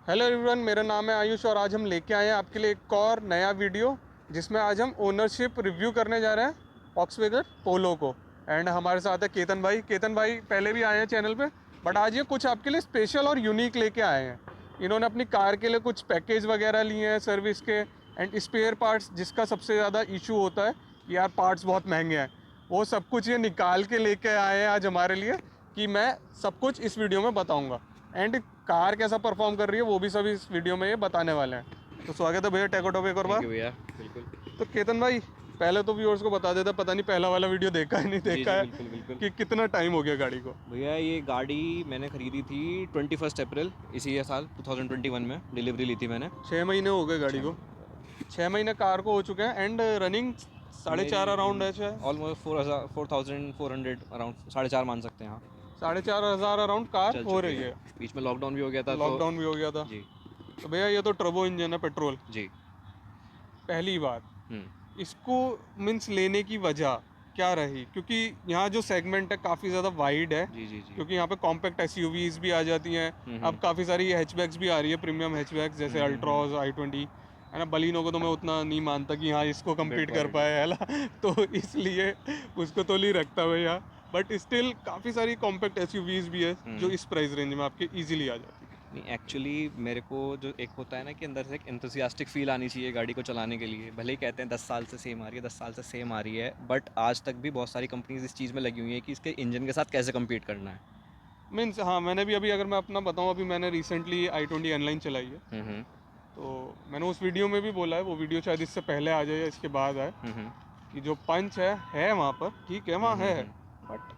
Hello everyone, मेरा नाम है आयुष और आज हम लेके आए हैं आपके लिए एक और नया वीडियो जिसमें आज हम ओनरशिप रिव्यू करने जा रहे हैं वॉक्सवैगन पोलो को। एंड हमारे साथ है केतन भाई पहले भी आए हैं चैनल पे, बट आज ये कुछ आपके लिए स्पेशल और यूनिक लेके आए हैं। इन्होंने अपनी कार के लिए कुछ पैकेज वगैरह लिए हैं सर्विस के एंड स्पेयर पार्ट्स, जिसका सबसे ज़्यादा इशू होता है कि यार पार्ट्स बहुत महंगे हैं, वो सब कुछ ये निकाल के लेके आए हैं आज हमारे लिए कि मैं सब कुछ इस वीडियो में बताऊंगा। एंड कार कैसा परफॉर्म कर रही है वो भी सब इस वीडियो में ये बताने वाले हैं। तो स्वागत है भैया टेकोटो पे एक और थैंक बार। यू भैया। बिल्कुल। तो केतन भाई, पहले तो व्यूअर्स को बता देता, पता नहीं पहला वाला वीडियो देखा है नहीं जी देखा जी है, बिल्कुल बिल्कुल। कि कितना टाइम हो गया गाड़ी को। भैया ये गाड़ी मैंने ख़रीदी थी 21 अप्रैल इसी साल 2021 में डिलीवरी ली थी मैंने। 6 महीने हो गए गाड़ी 6 को। महीने 6 महीने कार को हो चुके हैं एंड रनिंग 4.5 अराउंड है। मेरी ऑलमोस्ट 4400 अराउंड 4.5 मान सकते हैं। हाँ 4,500 अराउंड कार चल हो चुकी रही है। है। बीच में लॉकडाउन भी हो गया था तो लॉकडाउन भी हो गया था। जी तो भैया ये तो टर्बो इंजन है, पेट्रोल। जी। पहली बात, हम्म। इसको मीन्स लेने की वजह क्या रही? क्योंकि यहाँ जो सेगमेंट है काफ़ी ज़्यादा वाइड है, जी जी जी। क्योंकि यहाँ पे कॉम्पैक्ट एसयूवीज भी आ जाती हैं। अब काफ़ी सारी हैचबैक्स भी आ रही है, प्रीमियम हैचबैक्स जैसे अल्ट्रॉज, i20 है ना। बलिनो को तो मैं उतना नहीं मानता कि हाँ इसको कम्पीट कर क्वालिटी। पाए है ना तो इसलिए उसको तो नहीं रखता भैया। बट स्टिल काफ़ी सारी कॉम्पैक्ट एसयूवीज भी है जो इस प्राइस रेंज में आपके ईजिली आ जाती है। नहीं एक्चुअली मेरे को जो एक होता है ना कि अंदर से एक एंथुसियास्टिक फील आनी चाहिए गाड़ी को चलाने के लिए। भले ही कहते हैं 10 साल से सेम आ रही है, 10 साल से सेम आ रही है, बट आज तक भी बहुत सारी कंपनीज इस चीज़ में लगी हुई है कि इसके इंजन के साथ कैसे कम्पीट करना है। मीन्स हाँ, मैंने भी अभी, अगर मैं अपना बताऊँ, अभी मैंने रिसेंटली i20 N-Line चलाई है। हम्म। तो मैंने उस वीडियो में भी बोला है, वो वीडियो शायद इससे पहले आ जाए या इसके बाद आए, हम्म। कि जो पंच है वहाँ पर, ठीक है वहाँ है, बट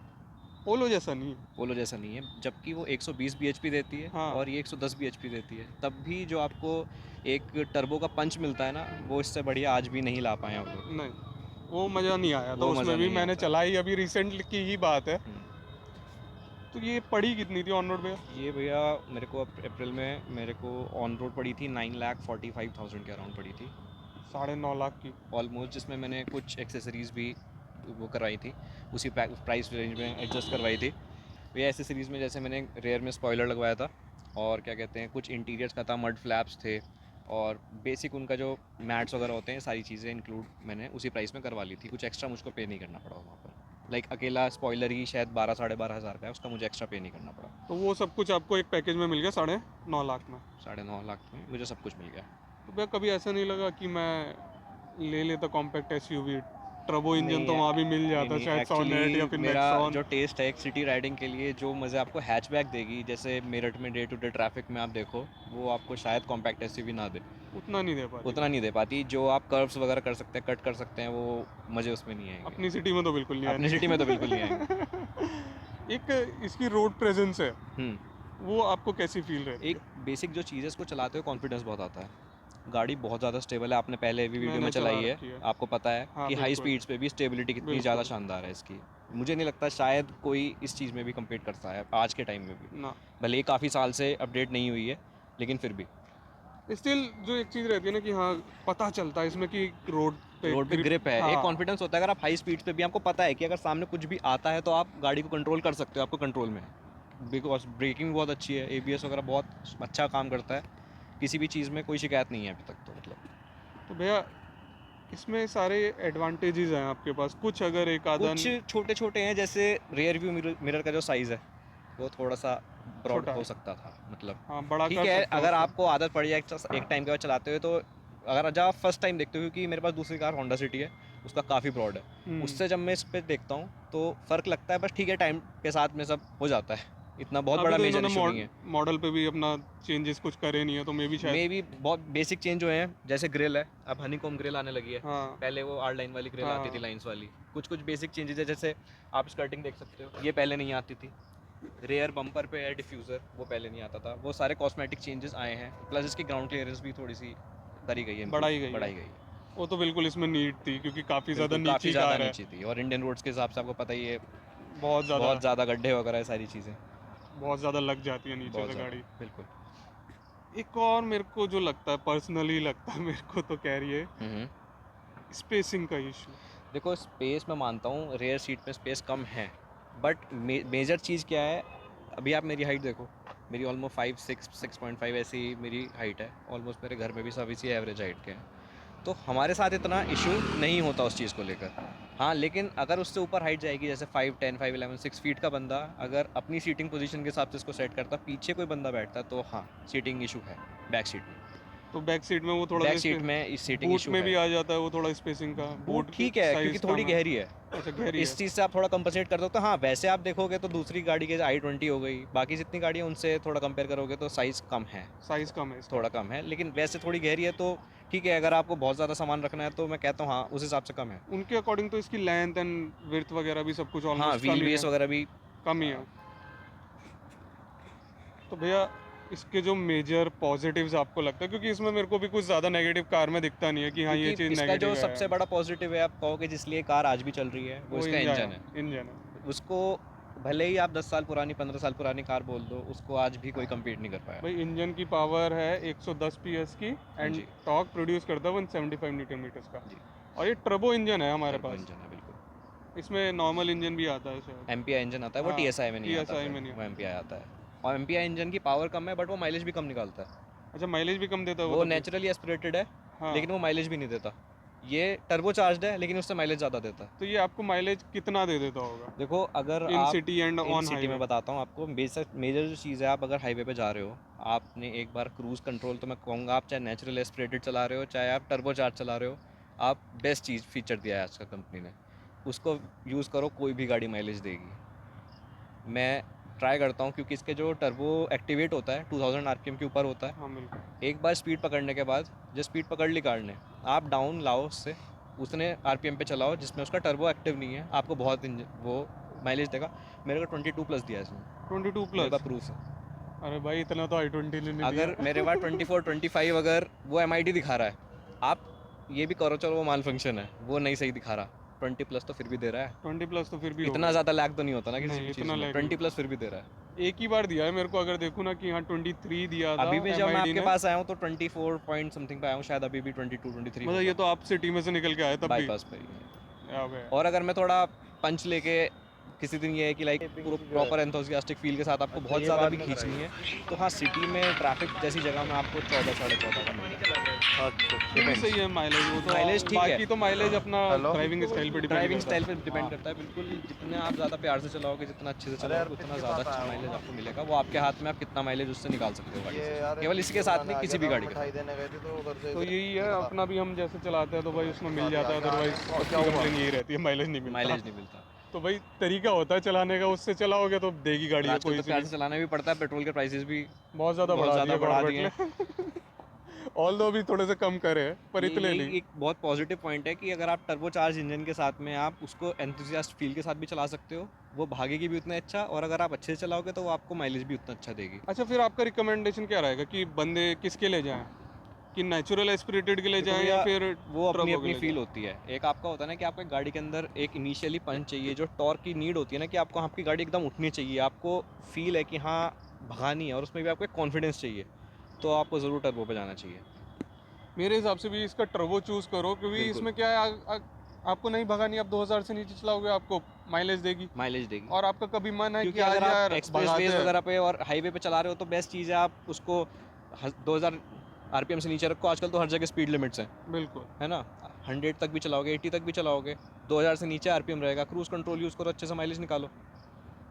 पोलो जैसा नहीं है। पोलो जैसा नहीं है, जबकि वो 120 bhp देती है हाँ और ये 110 bhp देती है। तब भी जो आपको एक टर्बो का पंच मिलता है ना, वो इससे बढ़िया आज भी नहीं ला पाए हम लोग। नहीं, वो मज़ा नहीं आया था वो उसमें मज़ा भी। नहीं मैंने आता। चलाई अभी रिसेंटली की ही बात है। हम्म। तो ये पड़ी कितनी थी ऑन रोड पे? ये भैया मेरे को अप्रैल में मेरे को ऑन रोड पड़ी थी 9,45,000 के अराउंड पड़ी थी 9.5 लाख की। ऑलमोस्ट, जिसमें मैंने कुछ एक्सेसरीज़ भी वो करवाई थी, उसी प्राइस रेंज में एडजस्ट करवाई थी। भैया एक्सेसरीज़ में जैसे मैंने रेयर में स्पॉइलर लगवाया था, और क्या कहते हैं कुछ इंटीरियर्स का था, मड फ्लैप्स थे, और बेसिक उनका जो मैट्स वगैरह होते हैं सारी चीज़ें इंक्लूड मैंने उसी प्राइस में करवा ली थी। कुछ एक्स्ट्रा मुझको पे नहीं करना पड़ा वहाँ पर। लाइक अकेला स्पॉइलर ही शायद 12-12,500 का है, उसका मुझे एक्स्ट्रा पे नहीं करना पड़ा। तो वो सब कुछ आपको एक पैकेज में मिल गया 9.5 लाख में। 9.5 लाख में मुझे सब कुछ मिल गया। तो भैया कभी ऐसा नहीं लगा कि मैं ले लेता कॉम्पैक्ट एसयूवी? टर्बो इंजन नहीं तो वहाँ भी मिल नहीं जाता नहीं, शायद, सोनेट या एक्चुअली फिर मेरा नेक्सॉन। जो टेस्ट है एक सिटी राइडिंग के लिए, जो मज़े आपको हैचबैक देगी, जैसे मेरठ में डे टू डे ट्रैफिक में आप देखो, वो आपको शायद कॉम्पैक्ट एसयूवी ना दे। उतना नहीं दे पाती। उतना नहीं दे पाती। जो आप कर्व्स वगैरह कर सकते हैं, कट कर सकते हैं, वो मज़े उसमें नहीं आएंगे। अपनी सिटी में तो बिल्कुल नहीं अपनी सिटी में तो बिल्कुल नहीं आएंगे। आने एक इसकी रोड प्रेजेंस है, हम्म। वो आपको कैसी फील रहती एक है? बेसिक जो चीज़ है, इसको चलाते हुए कॉन्फिडेंस बहुत आता है। गाड़ी बहुत ज़्यादा स्टेबल है, आपने पहले भी वीडियो में मैंने चला चलाई है, रखी है। आपको पता है हाँ कि हाई बिल्कुल। स्पीड्स पे भी स्टेबिलिटी कितनी ज़्यादा बिल्कुल शानदार है इसकी। मुझे नहीं लगता शायद कोई इस चीज़ में भी कम्पीट करता है आज के टाइम में भी। ना। भले ही काफ़ी साल से अपडेट नहीं हुई है, लेकिन फिर भी स्टिल जो एक चीज़ रहती है ना कि हाँ, पता चलता है इसमें कि रोड पे ग्रिप है, एक हाँ, कॉन्फिडेंस होता है। अगर आप हाई स्पीड्स पे भी, आपको पता है कि अगर सामने कुछ भी आता है तो आप गाड़ी को कंट्रोल कर सकते हो, आपको कंट्रोल में है। बिकॉज ब्रेकिंग बहुत अच्छी है, एबीएस वगैरह बहुत अच्छा काम करता है। किसी भी चीज़ में कोई शिकायत नहीं है अभी तक तो, मतलब। तो भैया इसमें सारे एडवांटेजेस हैं आपके पास, कुछ अगर एक आधा कुछ छोटे छोटे हैं, जैसे रियर व्यू मिरर का जो साइज़ है वो थोड़ा सा ब्रॉड छोटा हो है। सकता था, मतलब। हाँ, बड़ा ठीक कर है, सकते हो अगर उसको। आपको आदत पड़ जाए एक टाइम के बाद चलाते हुए तो। अगर जब आप फर्स्ट टाइम देखते हो, क्योंकि मेरे पास दूसरी कार होंडा सिटी है, उसका काफ़ी ब्रॉड है, उससे जब मैं इस पर देखता हूँ तो फ़र्क लगता है, बस ठीक है टाइम के साथ में सब हो जाता है, इतना बहुत अभी बड़ा तो मेजर इन्होंने इशू नहीं है। मॉडल पे भी अपना चेंजेस कुछ करे नहीं है, तो मे भी शायद। मे भी बहुत बेसिक चेंज हुए हैं, जैसे ग्रिल है, अब हनीकॉम ग्रिल आने लगी है। हाँ पहले वो आर लाइन वाली ग्रिल आती थी, हाँ। लाइंस वाली। कुछ कुछ बेसिक चेंजेस है, जैसे आप स्कर्टिंग देख सकते हो, ये पहले नहीं आती थी। रेयर बम्पर पे एयर डिफ्यूज़र, वो पहले नहीं आता था। वो सारे कॉस्मेटिक चेंजेस आए हैं, प्लस इसकी ग्राउंड क्लियरेंस भी थोड़ी सी करी गई है, बढ़ाई इम्प्रूव गई है। बढ़ाई गई है। वो तो बिल्कुल इसमें नीट थी, क्योंकि काफ़ी ज़्यादा बिल्कुल काफ़ी नीची ज़्यादा कार है। नीची थी, और इंडियन रोड्स के हिसाब से आपको पता ही है, बहुत ज़्यादा। बहुत ज़्यादा गड्ढे वगैरह है, सारी चीज़ें बहुत ज़्यादा लग जाती है नीचे बहुत से ज़्यादा। गाड़ी। बिल्कुल। एक और मेरे को जो लगता है, पर्सनली लगता है मेरे को, तो कह रही है हम्म। स्पेसिंग का इशू। देखो स्पेस मैं मानता हूँ, रेयर सीट में स्पेस कम है, बट मेजर चीज़ क्या है, अभी आप मेरी हाइट देखो, मेरी ऑलमोस्ट 6.5 ऐसी मेरी हाइट है, ऑलमोस्ट मेरे घर में भी सब इसी एवरेज हाइट के हैं, तो हमारे साथ इतना इशू नहीं होता उस चीज़ को लेकर। हाँ, लेकिन अगर उससे ऊपर हाइट जाएगी, जैसे 5'10", 5'11", 6 फीट का बंदा अगर अपनी सीटिंग पोजीशन के हिसाब से इसको सेट करता, पीछे कोई बंदा बैठता, तो हाँ सीटिंग इशू है बैक सीट में। तो बैक सीट में वो थोड़ा बैक सा सीट में इस सीटिंग बूट इशू में है। भी आ जाता है वो थोड़ा स्पेसिंग का, बूट की ठीक है क्योंकि साइज थोड़ी कम है। गहरी है, अच्छा गहरी इस है। चीज़ से आप थोड़ा कंपनसेट कर दो। तो हाँ, वैसे आप देखोगे तो दूसरी गाड़ी के i20 हो गई, बाकी जितनी गाड़ी है उनसे थोड़ा कंपेयर करोगे तो साइज़ कम है, साइज कम है इसका। थोड़ा कम है, लेकिन वैसे थोड़ी गहरी है तो ठीक है। अगर आपको बहुत ज़्यादा सामान रखना है तो मैं कहता हूँ हाँ, उस हिसाब से कम है। उनके अकॉर्डिंग तो इसकी लेंथ एंड विड्थ वगैरह भी सब कुछ हाँ, ऑलमोस्ट व्हील कम ही बेस है। वगैरह भी। कम ही है। तो भैया इसके जो मेजर पॉजिटिव्स आपको लगता है, क्योंकि इसमें मेरे को भी कुछ ज़्यादा नेगेटिव कार में दिखता नहीं है कि हाँ ये क्योंकि चीज़ इसका जो नेगेटिव है, सबसे बड़ा पॉजिटिव है आप कहोगे जिसलिए कार आज भी चल रही है, वो वो इसका इंजन है। इंजन है। उसको भले ही आप 10 साल पुरानी 15 साल पुरानी कार बोल दो, उसको आज भी कोई कम्पीट नहीं कर पाया। भाई इंजन की पावर है 110 पीएस की हाँ एंड जी। टॉर्क प्रोड्यूस करता है 175 न्यूटन मीटर्स का। जी, और ये टर्बो इंजन है हमारे टर्बो पास। इंजन है बिल्कुल। इसमें नॉर्मल इंजन भी आता है शायद। एमपीआई इंजन आता है, वो हाँ टीएसआई में नहीं आता, TSI फिर में नहीं वो आता। एमपीआई आता है। और एमपीआई इंजन की पावर कम है बट वो माइलेज भी कम निकालता है। अच्छा माइलेज भी कम देता है वो तब भी? नेचुरली एस्पिरेटेड है, हाँ। लेकिन वो माइलेज भी नहीं देता। ये टर्बो चार्ज है लेकिन उससे माइलेज ज़्यादा देता है। तो ये आपको माइलेज कितना दे देता होगा देखो, अगर इन आप city and in on city में हाईवे? बताता हूँ आपको, बेसिक मेजर जो चीज़ है, आप अगर हाईवे पे जा रहे हो, आपने एक बार क्रूज़ कंट्रोल, तो मैं कहूँगा आप चाहे नेचुरल एस्पिरेटेड चला रहे हो चाहे आप टर्बो चार्ज चला रहे हो, आप बेस्ट चीज़ फीचर दिया है आज का कंपनी ने, उसको यूज़ करो, कोई भी गाड़ी माइलेज देगी। मैं ट्राई करता हूँ क्योंकि इसके जो टर्बो एक्टिवेट होता है 2000 आरपीएम के ऊपर होता है। हाँ बिल्कुल। एक बार स्पीड पकड़ने के बाद, जो स्पीड पकड़ ली कार ने, आप डाउन लाओ उससे, उतने आरपीएम पे चलाओ जिसमें उसका टर्बो एक्टिव नहीं है, आपको बहुत वो माइलेज देगा। मेरे को 22+ दिया है इसने, 22 मेरे पास प्लस? प्रूफ है। अरे भाई इतना तो i20 ने नहीं अगर दिया। मेरे पास 24 25 अगर वो एमआईडी दिखा रहा है, आप ये भी करो चलो वो माल फंक्शन है, वो नहीं सही दिखा रहा, 20+ तो फिर भी दे रहा है। 20 प्लस तो फिर भी इतना होगा। ज़्यादा लैग तो नहीं होता ना किसी नहीं भी चीज़ इतना में, लैग नहीं 20+ फिर भी दे रहा है। होगा। एक ही बार दिया है मेरे को, अगर देखूँ ना कि हाँ 23 दिया था अभी भी जब मैं MID आपके ने। पास आया हूँ तो 24 पॉइंट समथिंग पे आया हूँ, शायद अभी भी 22 23 मतलब ये तो आप सिटी में से निकल के आए तब भी? बाईपास पे ही है। अबे और अगर मैं थोड़ा पंच लेके किसी दिन ये है कि लाइक पूरा प्रॉपर एंथुसियास्टिक फील के साथ आपको बहुत ज़्यादा भी खींचनी है, तो हाँ सिटी में ट्रैफिक जैसी जगह में आपको 14 14.5 का मिलेगा। फिर भी सही है माइलेज, वो तो माइलेज ठीक है। बाकी तो माइलेज अपना ड्राइविंग स्टाइल पे डिपेंड ड्राइविंग करता है। स्टाइल पर डिपेंड करता है बिल्कुल। जितने आप ज़्यादा प्यार से चलाओगे, जितना अच्छे से चलाओगे, उतना ज़्यादा अच्छा माइलेज आपको मिलेगा। वो आपके हाथ में, आप कितना माइलेज उससे निकाल सकते हो गाड़ी से, केवल इसी के साथ नहीं, किसी भी गाड़ी के साथ। तो यही है अपना भी, हम जैसे चलाते हैं तो भाई उसमें मिल जाता है, अदरवाइज सबकी कंप्लेन यही रहती है माइलेज नहीं मिलता। माइलेज नहीं मिलता। तो भाई तरीका होता है चलाने का, उससे चलाओगे तो देगी गाड़ी और है आजकल कोई तो सी प्यार भी। से चलाना भी पड़ता है, पेट्रोल के प्राइसेस भी बहुत ज़्यादा बहुत बढ़ा ज़्यादा दिया बढ़ा दिए गवर्नमेंट ने। ऑल दो भी थोड़े से कम करे हैं, पर इतने यही नहीं। एक बहुत पॉजिटिव पॉइंट है कि अगर आप टर्बो चार्ज इंजन के साथ में आप उसको एंथुसियास्ट फील के साथ भी चला सकते हो, वो भागेगी भी उतना अच्छा, और अगर आप अच्छे से चलाओगे तो वो आपको माइलेज भी उतना अच्छा देगी। अच्छा फिर आपका रिकमेंडेशन क्या रहेगा कि बंदे किसके ले जाएं, कि नेचुरल एस्पिरेटेड के ले देखो जाएं भैया, या फिर वो अपनी टर्बो के अपनी ले फील जाएं? होती है। एक आपका होता है ना कि आपको एक गाड़ी के अंदर एक इनिशियली पंच चाहिए, जो टॉर्क की नीड होती है ना, कि आपको आपकी गाड़ी एकदम उठनी चाहिए, आपको फील है कि हाँ भगानी है, और उसमें भी आपको एक कॉन्फिडेंस चाहिए, तो आपको ज़रूर टर्बो पे जाना चाहिए। मेरे हिसाब से भी इसका टर्बो चूज़ करो, क्योंकि बिल्कुल इसमें क्या है आपको नहीं भगानी, आप 2000 से नीचे चलाओगे आपको माइलेज देगी। माइलेज देगी। और आपका कभी मन है कि क्योंकि आज अगर आप यार एक्सप्रेस भगाते वेज हैं। वगैरह पे और हाईवे पे चला रहे हो तो बेस्ट चीज़ है आप उसको 2000 आरपीएम से नीचे रखो। आजकल तो हर जगह स्पीड लिमिट्स हैं, बिल्कुल। है ना। 100 तक भी चलाओगे, 80 तक भी चलाओगे, 2000 से नीचे आरपीएम रहेगा। क्रूज़ कंट्रोल यूज़ करो, अच्छे से माइलेज निकालो।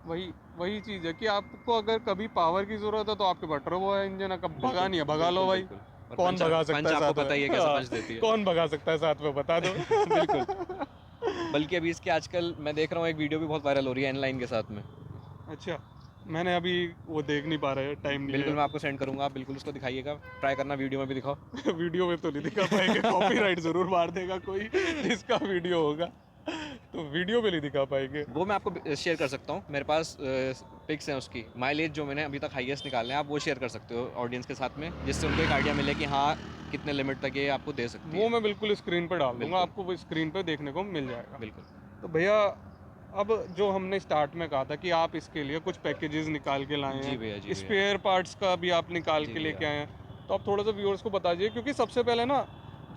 वही वही चीज़ है कि आपको अगर कभी पावर की ज़रूरत है तो आपके पास टर्बो है इंजन है, कब भगा नहीं है भगा लो भाई। बिल्कुल। और कौन पंच भगा सकता पंच है आपको साथ पता ही है में? कैसे हाँ, पंच देती है। कौन भगा सकता है साथ में बता दो। बिल्कुल। बल्कि अभी इसके आजकल मैं देख रहा हूँ एक वीडियो भी बहुत वायरल हो रही है इनलाइन के साथ में। अच्छा मैंने अभी वो देख नहीं पा रहे, टाइम नहीं बिल्कुल मैं आपको सेंड करूँगा, आप बिल्कुल उसको दिखाइएगा, ट्राई करना, वीडियो में भी दिखाओ। है। वीडियो में तो नहीं दिखा पाएंगे, कॉपीराइट ज़रूर मार देगा कोई जिसका वीडियो होगा, तो वीडियो में नहीं दिखा पाएंगे। वो मैं आपको शेयर कर सकता हूँ, मेरे पास पिक्स हैं उसकी, माइलेज जो मैंने अभी तक हाईएस्ट निकाले हैं, आप वो शेयर कर सकते हो ऑडियंस के साथ में, जिससे उनको एक आइडिया मिले कि हाँ कितने लिमिट तक ये आपको दे सकती है। वो मैं बिल्कुल स्क्रीन पर डाल दूंगा, बिल्कुल। आपको वो स्क्रीन पर देखने को मिल जाएगा। बिल्कुल। तो भैया अब जो हमने स्टार्ट में कहा था कि आप इसके लिए कुछ पैकेजेस निकाल के लाए जी भैया, जी हैं, भैया। स्पेयर पार्ट्स का भी आप निकाल जी के लेके भैया। आए हैं, तो आप थोड़ा सा व्यूअर्स को बता दीजिए, क्योंकि सबसे पहले ना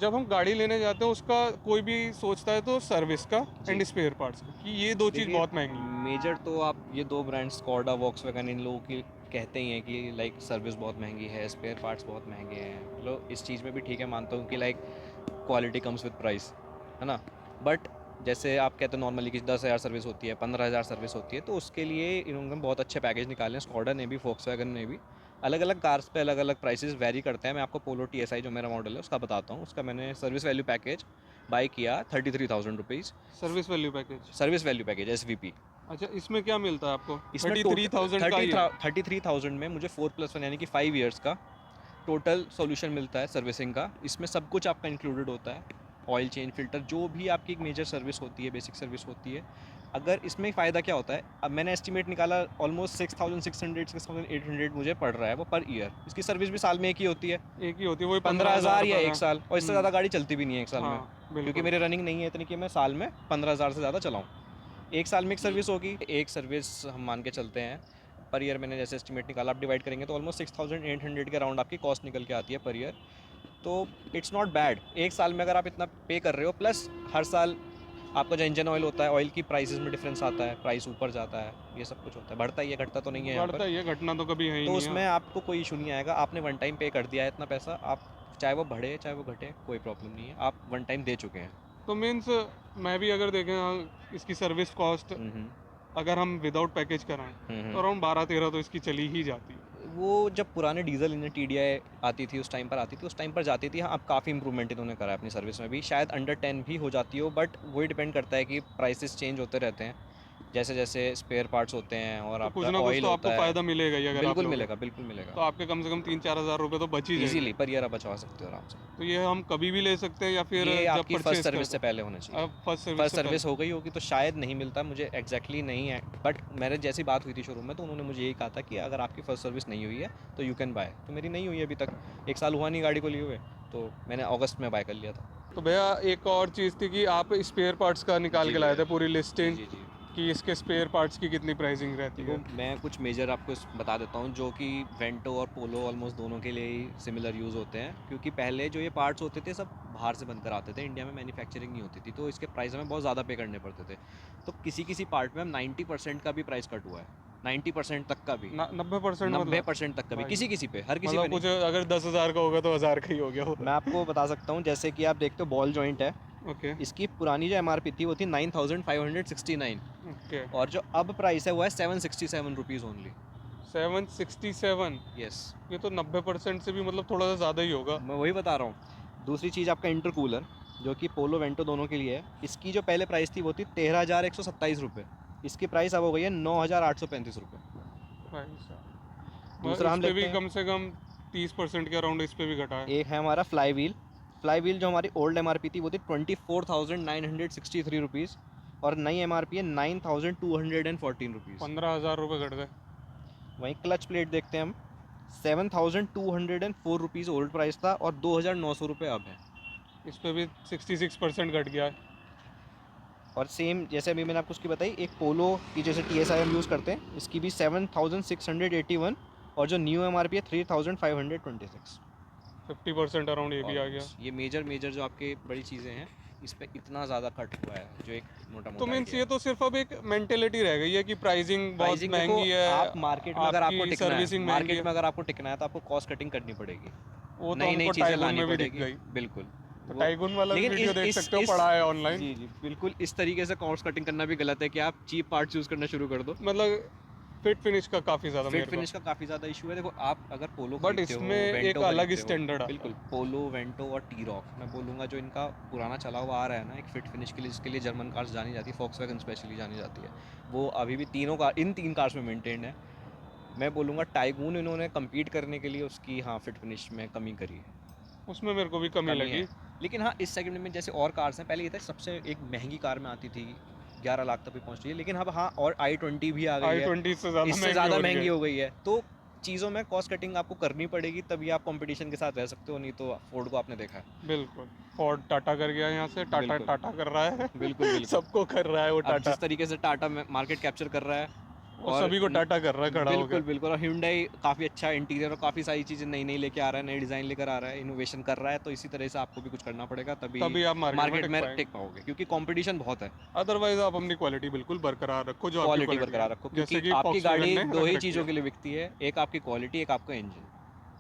जब हम गाड़ी लेने जाते हैं उसका कोई भी सोचता है तो सर्विस का जी। एंड स्पेयर पार्ट्स का, कि ये दो चीज़ देखिए, बहुत महंगी है। मेजर तो आप ये दो ब्रांड्स, स्कोडा, वॉक्सवैगन, इन लोगों की कहते ही हैं कि लाइक सर्विस बहुत महंगी है, स्पेयर पार्ट्स बहुत महंगे हैं। मतलब इस चीज़ में भी ठीक है, मानता हूँ कि like quality comes with price, है ना। बट जैसे आप कहते हो नॉर्मली कि 10,000 सर्विस होती है, 15,000 सर्विस होती है, तो उसके लिए इन्होंने बहुत अच्छे पैकेज निकाले हैं, स्कॉडा ने भी, फोक्सवैगन ने भी। अलग अलग कार्स पे अलग अलग प्राइसेस वैरी करते हैं। मैं आपको पोलो TSI जो मेरा मॉडल है उसका बताता हूँ। उसका मैंने सर्विस वैल्यू पैकेज बाई किया 33,000 rupees. Service value package. Service value package SVP। अच्छा, इसमें क्या मिलता है आपको? इसमें 33,000 का ही है? 33,000 में मुझे 4+1 यानी कि 5 ईयर्स का टोटल सॉल्यूशन मिलता है सर्विसिंग का। इसमें सब कुछ आपका इंक्लूडेड होता है, ऑयल चेंज, फिल्टर, जो भी आपकी एक मेजर सर्विस होती है, बेसिक सर्विस होती है। अगर इसमें फ़ायदा क्या होता है, अब मैंने एस्टिमेट निकाला ऑलमोस्ट 6,600 6,800 मुझे पड़ रहा है वो पर ईयर। इसकी सर्विस भी साल में एक ही होती है, एक ही होती है, वही 15,000 या का। एक साल, और इससे ज़्यादा गाड़ी चलती भी नहीं है एक साल में, हाँ, क्योंकि बिल्कुल। मेरी रनिंग नहीं है इतनी कि मैं साल में 15,000 से ज़्यादा चलाऊँ। एक साल में एक सर्विस होगी, एक सर्विस हम मान के चलते हैं पर ईयर। मैंने जैसे एस्टिमेट निकाला, आप डिवाइड करेंगे तो ऑलमोस्ट 6,800 के अराउंड आपकी कॉस्ट निकल के आती है पर ईयर। तो इट्स नॉट बैड एक साल में अगर आप इतना पे कर रहे हो। प्लस हर साल आपका जो इंजन ऑयल होता है, ऑयल की प्राइसेस में डिफरेंस आता है, प्राइस ऊपर जाता है, ये सब कुछ होता है, बढ़ता ही है, घटता तो नहीं है यहाँ बढ़ता पर। ही है, घटना तो कभी है ही तो नहीं उसमें है। आपको कोई इशू नहीं आएगा। आपने वन टाइम पे कर दिया है इतना पैसा, आप चाहे वो बढ़े चाहे वो घटे, कोई प्रॉब्लम नहीं है, आप वन टाइम दे चुके हैं। तो मीन्स मैं भी अगर देखें, इसकी सर्विस कॉस्ट हम्म अगर हम विदाउट पैकेज कराएं हम्म तो अराउंड 12-13 तो इसकी चली ही जाती है। वो जब पुराने डीजल इंजन TDI आती थी उस टाइम पर आती थी, उस टाइम पर जाती थी। हाँ, अब काफ़ी इंप्रूवमेंट इन्होंने करा है अपनी सर्विस में भी, शायद अंडर 10 भी हो जाती हो, बट वही डिपेंड करता है कि प्राइसेस चेंज होते रहते हैं जैसे जैसे स्पेयर पार्ट्स होते हैं और तो कुछ आपका ना कुछ ऑयल तो होता आपको है। फ़ायदा मिलेगा ही अगर आप बिल्कुल लोगे। मिलेगा, बिल्कुल तो मिलेगा। आपके कम से कम 3-4 हज़ार रुपये तो बच ही जाएंगे। ईजीली पर ईयर आप बचवा सकते हो आराम से। तो ये हम कभी भी ले सकते हैं या फिर ये जब आपकी फर्स्ट परचेज सर्विस करते से हैं? पहले होना चाहिए। अब फर्स्ट सर्विस फर्स्ट से सर्विस पहले। हो गई होगी तो शायद नहीं मिलता, मुझे एग्जैक्टली नहीं है, बट मेरे जैसी बात हुई थी शोरूम में तो उन्होंने मुझे यही कहा था कि अगर आपकी फर्स्ट सर्विस नहीं हुई है तो यू कैन बाय। तो मेरी नहीं हुई अभी तक, एक साल हुआ नहीं गाड़ी को लिए हुए, तो मैंने अगस्त में बाय कर लिया था। तो भैया एक और चीज़ थी कि आप स्पेयर पार्ट्स का निकाल जी के लाए भैया। थे पूरी जी लिस्टिंग जी जी। कि इसके स्पेयर पार्ट्स की कितनी प्राइसिंग रहती देखो, है। मैं कुछ मेजर आपको बता देता हूँ जो कि वेंटो और पोलो ऑलमोस्ट दोनों के लिए ही सिमिलर यूज़ होते हैं, क्योंकि पहले जो ये पार्ट्स होते थे सब बाहर से बनकर आते थे, इंडिया में मैन्युफैक्चरिंग नहीं होती थी, तो इसके प्राइस हमें बहुत ज़्यादा पे करने पड़ते थे। तो किसी किसी पार्ट में हम 90% का भी प्राइस कट हुआ है, 90% तक का भी, 90% मतलब? 90% तक का भी, भाई, किसी किसी पे, हर किसी पे मतलब कुछ नहीं। अगर 10,000 का होगा तो 1,000 का ही हो गया मैं होगा। आपको बता सकता हूँ, जैसे कि आप देखते हो बॉल जॉइंट है, ओके। इसकी पुरानी जो MRP थी वो थी 9,569, ओके। और जो अब प्राइस है वो है 767 रुपीज़ ओनली। 767? यस, ये तो 90% से भी मतलब थोड़ा सा ज़्यादा ही होगा। मैं वही बता रहा हूँ। दूसरी चीज़ आपका इंटरकूलर, जो कि पोलो वेंटो दोनों के लिए है, इसकी जो पहले प्राइस थी वो थी 13,127 रुपये, इसकी प्राइस अब हो गई है 9,835 रुपये। भाई साहब, दूसरा इस हम पे देखते भी हैं, कम से कम 30% के अराउंड इस पे भी घटा है। एक है हमारा फ्लाई व्हील। फ्लाई व्हील जो हमारी ओल्ड MRP थी वो थी 24,963 रुपीज़, और नई MRP है 9,214 रुपीज़। 15,000 रुपये घट गए। वहीं क्लच प्लेट देखते हैं हम, 7,204 रुपीज़ ओल्ड प्राइस था और 2,900 रुपये अब है। इस पे भी 66% घट गया है। और सेम जैसे अभी मैंने आपको उसकी बताई, एक पोलो की जैसे TSI हम यूज़ करते हैं, इसकी भी 7,681, और जो न्यू MRP है 3,526। 50% अराउंड ये भी आ गया। ये मेजर मेजर जो आपके बड़ी चीज़ें हैं, इस पे इतना ज़्यादा कट हुआ है, जो एक मोटा तो मोटा मीन्स आइडिया ये है। तो सिर्फ अब एक मेंटेलिटी रह गई है कि प्राइसिंग बहुत प्राइसिंग देखो, महंगी है, आप मार्केट में अगर आपको आपकी टिकना है, सर्विसिंग महंगी मार्केट है। में अगर आपको टिकना है तो आपको कॉस्ट कटिंग करनी पड़ेगी, वो तो नई नई हमको चीज़ें टाइगुन लानी में भी दिख पड़ेगी। गई। बिल्कुल। तो वो टाइगुन वाला भी लेकिन वीडियो देख सकते हो, इस पड़ा है ऑनलाइन। जी जी बिल्कुल, इस तरीके से कॉस्ट कटिंग करना भी गलत है कि आप चीप पार्ट्स यूज़ करना शुरू कर दो। मतलब फिट फिनिश का काफ़ी ज़्यादा फिट मेरे को। फिनिश का काफ़ी ज़्यादा इशू है। देखो, आप अगर पोलो बट खरीदते हो, इसमें एक वेंटो अलग ही खरीदते हो, स्टैंडर्ड आता बिल्कुल है। पोलो, वेंटो और T-Roc, मैं बोलूँगा जो इनका पुराना चला हुआ आ रहा है ना एक फिट फिनिश के लिए, जिसके लिए जर्मन कार्स जानी जाती है, Volkswagen स्पेशली जानी जाती है, वो अभी भी तीनों कार, इन तीन कार्स में मेंटेन्ड है। मैं बोलूँगा टाइगून इन्होंने कम्पीट करने के लिए उसकी, हाँ, फिट फिनिश में कमी करी है, उसमें मेरे को भी कमी कमी लगी। है। लेकिन हाँ, इस सेगमेंट में जैसे और कार्स हैं, पहले ये था सबसे एक महंगी कार में आती थी, 11 लाख तक भी पहुँच रही है, लेकिन अब हाँ, और i20 भी आ गई है, i20 से ज़्यादा इससे महंगी ज़्यादा हो रही महंगी है। हो गई है। तो चीज़ों में कॉस्ट कटिंग आपको करनी पड़ेगी, तभी आप कंपटीशन के साथ रह सकते हो, नहीं तो फोर्ड को आपने देखा है। बिल्कुल। फोर्ड टाटा कर गया यहाँ से, टाटा बिल्कुल टाटा कर रहा है। बिल्कुल बिल्कुल। सबको कर रहा है वो अब टाटा। जिस तरीके से टाटा मार्केट कैप्चर कर रहा है, और सभी को टाटा कर रहा है खड़ा बिल्कुल होकर। बिल्कुल। और Hyundai काफ़ी अच्छा इंटीरियर और काफ़ी सारी चीज़ें नई नई लेके आ रहा है, नई डिज़ाइन लेकर आ रहा है, इनोवेशन कर रहा है। तो इसी तरह से आपको भी कुछ करना पड़ेगा, तभी तभी आप मार्केट मार्केट में में टिक पाएंगे। टिक पाओगे, क्योंकि कंपटीशन बहुत है। अदरवाइज आप अपनी क्वालिटी बिल्कुल बरकरार रखो, जो आपकी क्वालिटी क्वालिटी है, बरकरार रखो, जैसे क्योंकि कि आपकी Volkswagen गाड़ी ने दो रख ही रखी चीज़ों है। के लिए बिकती है, एक आपकी क्वालिटी, एक आपका इंजन।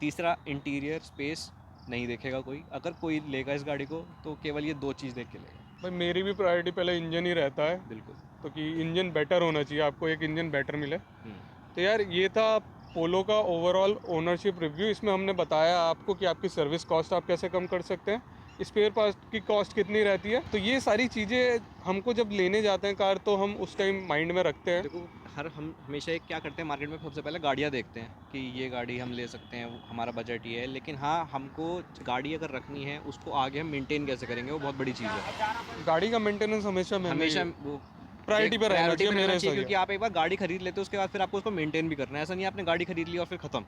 तीसरा इंटीरियर स्पेस नहीं देखेगा कोई। अगर कोई लेगा इस गाड़ी को तो केवल ये दो चीज़ देख के लेगा। भाई मेरी भी प्रायोरिटी पहले इंजन ही रहता है, बिल्कुल। तो कि इंजन बेटर होना चाहिए, आपको एक इंजन बेटर मिले। हम्म, तो यार ये था पोलो का ओवरऑल ओनरशिप रिव्यू। इसमें हमने बताया आपको कि आपकी सर्विस कॉस्ट आप कैसे कम कर सकते हैं, स्पेयर पार्ट की कॉस्ट कितनी रहती है। तो ये सारी चीज़ें हमको जब लेने जाते हैं कार, तो हम उस टाइम माइंड में रखते हैं। देखो, हम हमेशा एक क्या करते हैं मार्केट में, सबसे पहले गाड़ियाँ देखते हैं कि ये गाड़ी हम ले सकते हैं, हमारा बजट ये है। लेकिन हाँ, हमको गाड़ी अगर रखनी है, उसको आगे हम मेंटेन कैसे करेंगे, वो बहुत बड़ी चीज़ है। गाड़ी का मेंटेनेंस हमेशा महंगा ही हमेशा है, वो प्रायोरिटी पे रहना प्रायोरिटी चाहिए पे रहना मेरे चाहिए, हिसाब क्योंकि से। आप एक बार गाड़ी खरीद लेते हो, उसके बाद फिर आपको उसको मेंटेन भी करना है। ऐसा नहीं है आपने गाड़ी खरीद ली और फिर ख़त्म।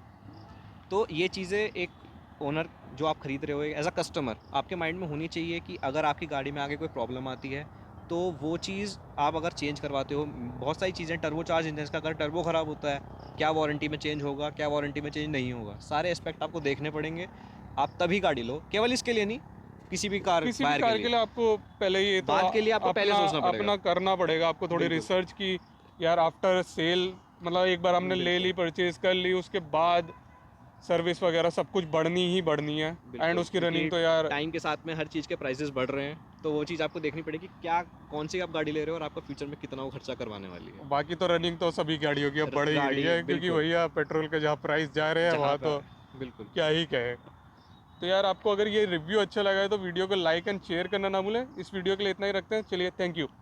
तो ये चीज़ें एक ओनर जो आप खरीद रहे हो एज अ कस्टमर, आपके माइंड में होनी चाहिए कि अगर आपकी गाड़ी में आगे कोई प्रॉब्लम आती है, तो वो चीज़ आप अगर चेंज करवाते हो, बहुत सारी चीज़ें, टर्बो चार्ज इंजन का अगर टर्बो ख़राब होता है, क्या वारंटी में चेंज होगा, क्या वारंटी में चेंज नहीं होगा, सारे एस्पेक्ट आपको देखने पड़ेंगे। आप तभी गाड़ी लो, केवल इसके लिए नहीं, किसी भी कार किसी भी बायर के कार के लिए। लिए आपको पहले ये तो बाद के लिए आपको पहले अपना सोचना पड़ेगा। अपना करना पड़ेगा, आपको थोड़ी बिल्कुल रिसर्च की। यार आफ्टर सेल, मतलब एक बार हमने ले बिल्कुल ली, परचेज कर ली, उसके बाद सर्विस वगैरह सब कुछ बढ़नी ही बढ़नी है। एंड बिल्कुल, उसकी क्योंकि रनिंग तो यार, टाइम के साथ में हर चीज़ के प्राइसेस बढ़ रहे हैं, तो वो चीज़ आपको देखनी पड़ेगी, क्या कौन सी आप गाड़ी ले रहे हो और आपका फ्यूचर में कितना वो खर्चा करवाने वाली है। बाकी तो रनिंग तो सभी गाड़ियों की अब बढ़ ही रही गाड़ी है, क्योंकि बिल्कुल, भैया पेट्रोल के जहाँ प्राइस जा रहे हैं जहाँ वहाँ का तो बिल्कुल। क्या ही कहे। तो यार आपको अगर ये रिव्यू अच्छा लगा है तो वीडियो को लाइक एंड शेयर करना ना भूलें। इस वीडियो के लिए इतना ही रखते हैं, चलिए, थैंक यू।